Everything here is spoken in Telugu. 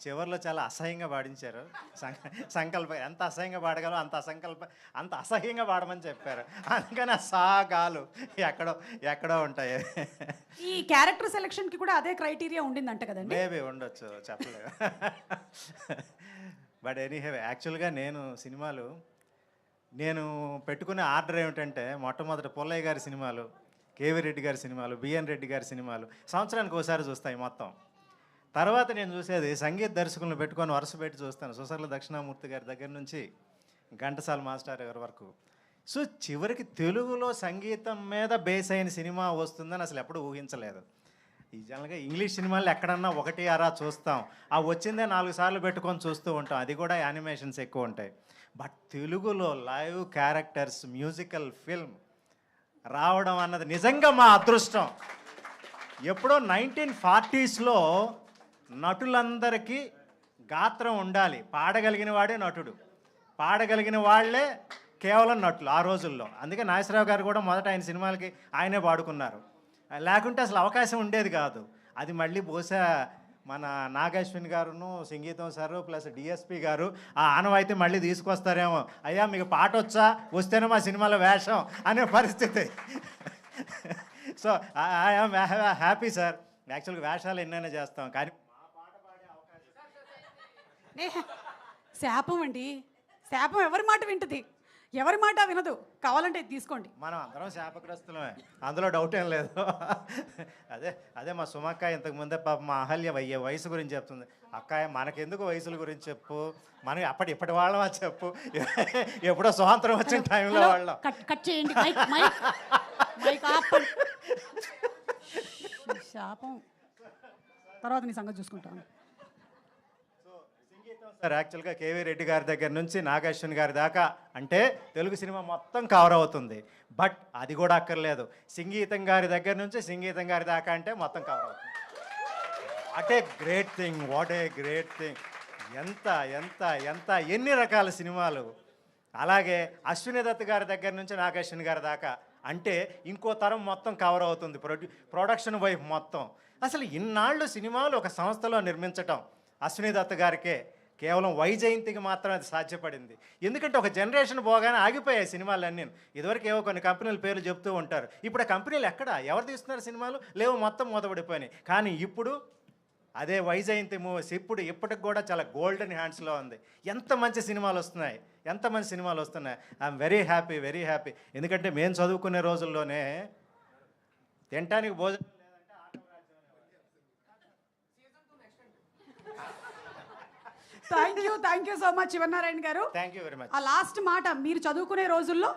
చివరిలో చాలా అసహ్యంగా పాడించారు. సంకల్ప ఎంత అసహ్యంగా పాడగలరో అంత అసహ్యంగా పాడమని చెప్పారు. అందుకని ఆ సాగాలు ఎక్కడో ఎక్కడో ఉంటాయి. ఈ క్యారెక్టర్ సెలక్షన్కి కూడా అదే క్రైటీరియా ఉండిందంట కదండి. మేబీ ఉండొచ్చు, చెప్పలేదు. బట్ ఎనీహే, యాక్చువల్గా నేను పెట్టుకునే ఆర్డర్ ఏమిటంటే, మొట్టమొదటి పుల్లయ్య గారి సినిమాలు, కేవీ రెడ్డి గారి సినిమాలు, బిఎన్ రెడ్డి గారి సినిమాలు సంవత్సరానికి ఒకసారి చూస్తాయి మొత్తం. తర్వాత నేను చూసేది సంగీత దర్శకులను పెట్టుకొని వరుస పెట్టి చూస్తాను. సుసర్ల దక్షిణామూర్తి గారి దగ్గర నుంచి ఘంటసాల మాస్టర్ గారి వరకు. సో చివరికి తెలుగులో సంగీతం మీద బేస్ అయిన సినిమా వస్తుందని అసలు ఎప్పుడూ ఊహించలేదు. ఈ జనరల్గా ఇంగ్లీష్ సినిమాలు ఎక్కడన్నా ఒకటి అరా చూస్తాం, ఆ వచ్చిందే 4 సార్లు పెట్టుకొని చూస్తూ ఉంటాం, అది కూడా యానిమేషన్స్ ఎక్కువ ఉంటాయి. బట్ తెలుగులో లైవ్ క్యారెక్టర్స్ మ్యూజికల్ ఫిల్మ్ రావడం అన్నది నిజంగా మా అదృష్టం. ఎప్పుడో 1940sలో నటులందరికీ గాత్రం ఉండాలి, పాడగలిగిన వాడే నటుడు, పాడగలిగిన వాళ్ళే కేవలం నటులు ఆ రోజుల్లో. అందుకే నాగేశ్వరరావు గారు కూడా మొదట ఆయన సినిమాలకి ఆయనే పాడుకున్నారు. లేకుంటే అసలు అవకాశం ఉండేది కాదు. అది మళ్ళీ బహుశా మన నాగశ్విన్ గారును, సంగీతం సారు ప్లస్ డిఎస్పి గారు ఆ ఆనవాయితీ మళ్ళీ తీసుకొస్తారేమో. అయ్యా మీకు పాట వచ్చా, వస్తేనే మా సినిమాలో వేషం అనే పరిస్థితి. So I'm happy sir. యాక్చువల్గా వేషాలు ఎన్నైనా చేస్తాం, కానీ మా పాట పాడే అవకాశం. శాపం అండి, శాపం ఎవరి మాట వింటుంది? ఎవరి మాట వినదు. కావాలంటే తీసుకోండి. మనం అందరం శాపగ్రస్తులమే, అందులో డౌట్ ఏం లేదు. అదే మా సుమక్క ఇంతకుముందే పాప మా అహల్య వయసు గురించి చెప్తుంది. అక్కాయ మనకెందుకు వయసుల గురించి చెప్పు, మనం ఇప్పటి వాళ్ళమా చెప్పు, ఎప్పుడో స్వాతంత్రం వచ్చిన టైంలో వాళ్ళం. కట్ చేయండి, శాపం తర్వాత నీ సంగతి చూసుకుంటాను. సార్ యాక్చువల్గా కేవీ రెడ్డి గారి దగ్గర నుంచి నాగేశ్వన్ గారి దాకా అంటే తెలుగు సినిమా మొత్తం కవర్ అవుతుంది. బట్ అది కూడా అక్కర్లేదు, సంగీతం గారి దగ్గర నుంచి సంగీతం గారి దాకా అంటే మొత్తం కవర్ అవుతుంది. What a great thing. ఎంత ఎంత ఎంత ఎన్ని రకాల సినిమాలు. అలాగే అశ్విని దత్ గారి దగ్గర నుంచి నాగేశ్వన్ గారి దాకా అంటే ఇంకో తరం మొత్తం కవర్ అవుతుంది. ప్రొడక్షన్ వైపు మొత్తం. అసలు ఇన్నాళ్ళు సినిమాలు ఒక సంస్థలో నిర్మించటం అశ్విని దత్ గారికే, కేవలం వైజయంతికి మాత్రం అది సాధ్యపడింది. ఎందుకంటే ఒక జనరేషన్ పోగానే ఆగిపోయాయి సినిమాలన్నీ. ఇదివరకు ఏవో కొన్ని కంపెనీల పేర్లు చెప్తూ ఉంటారు. ఇప్పుడు ఆ కంపెనీలు ఎక్కడ, ఎవరు తీస్తున్నారు సినిమాలు లేవు, మొత్తం మూతపడిపోయినాయి. కానీ ఇప్పుడు అదే వైజయంతి మూవీస్ ఇప్పటికి కూడా చాలా గోల్డెన్ హ్యాండ్స్లో ఉంది. ఎంత మంచి సినిమాలు వస్తున్నాయి. I'm very happy. ఎందుకంటే మేము చదువుకునే రోజుల్లోనే తినటానికి భోజనం thank you so much Shivanarayana గారు. Thank you very much. ఆ లాస్ట్ మాట, మీరు చదువుకునే రోజుల్లో